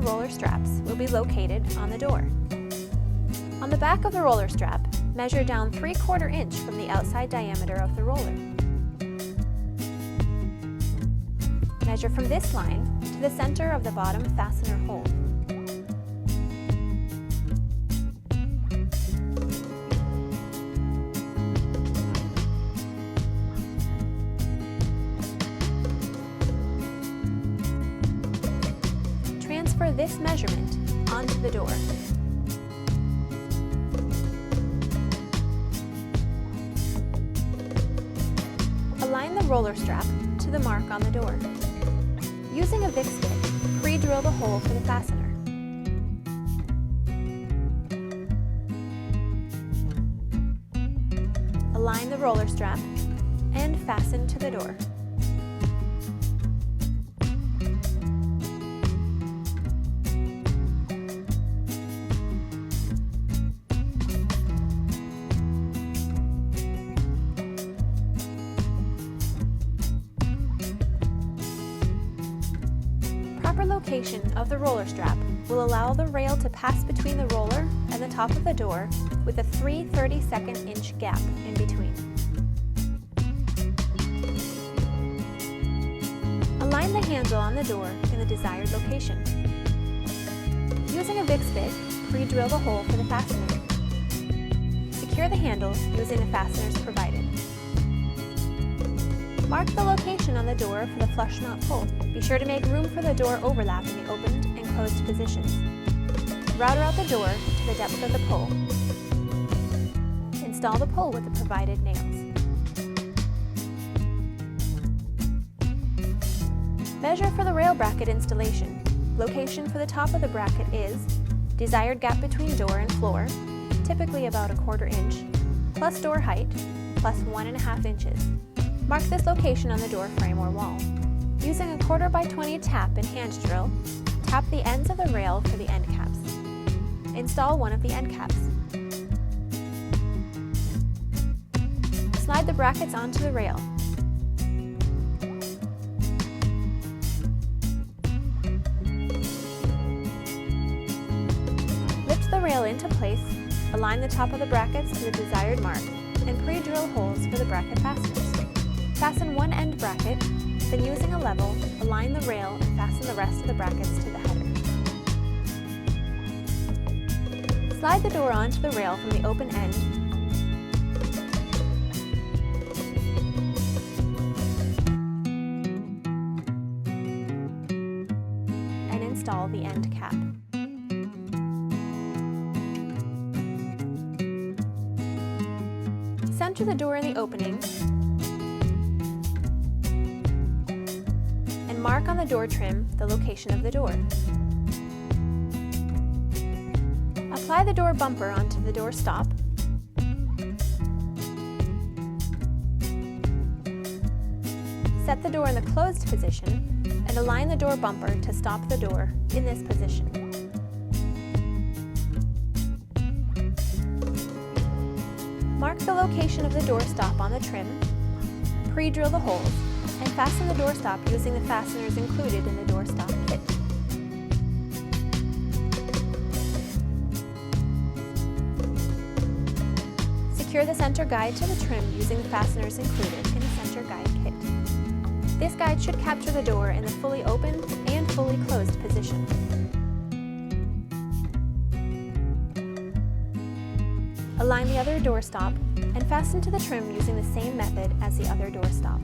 the roller straps will be located on the door. On the back of the roller strap, measure down 3/4 inch from the outside diameter of the roller. Measure from this line to the center of the bottom fastener hole. Transfer this measurement onto the door. Align the roller strap to the mark on the door. Using a Vic stick, pre-drill the hole for the fastener. Align the roller strap and fasten to the door. Proper location of the roller strap will allow the rail to pass between the roller and the top of the door with a 3/32 inch gap in between. Align the handle on the door in the desired location. Using a Vic stick, pre-drill the hole for the fastener. Secure the handle using the fasteners provided. Mark the location on the door for the flush knot pull. Be sure to make room for the door overlap in the opened and closed positions. Router out the door to the depth of the pull. Install the pull with the provided nails. Measure for the rail bracket installation. Location for the top of the bracket is desired gap between door and floor, typically about 1/4 inch, plus door height, plus 1.5 inches. Mark this location on the door frame or wall. Using a 1/4 by 20 tap and hand drill, tap the ends of the rail for the end caps. Install one of the end caps. Slide the brackets onto the rail. Lift the rail into place, align the top of the brackets to the desired mark, and pre-drill holes for the bracket fasteners. Fasten one end bracket, then using a level, align the rail and fasten the rest of the brackets to the header. Slide the door onto the rail from the open end and install the end cap. Center the door in the opening and mark on the door trim the location of the door. Apply the door bumper onto the door stop. Set the door in the closed position and align the door bumper to stop the door in this position. Mark the location of the door stop on the trim, pre-drill the holes, and fasten the door stop using the fasteners included in the door stop kit. Secure the center guide to the trim using the fasteners included in the center guide kit. This guide should capture the door in the fully open and fully closed position. Align the other door stop and fasten to the trim using the same method as the other door stop.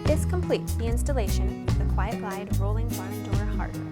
This completes the installation of the Quiet Glide Rolling Barn Door hardware.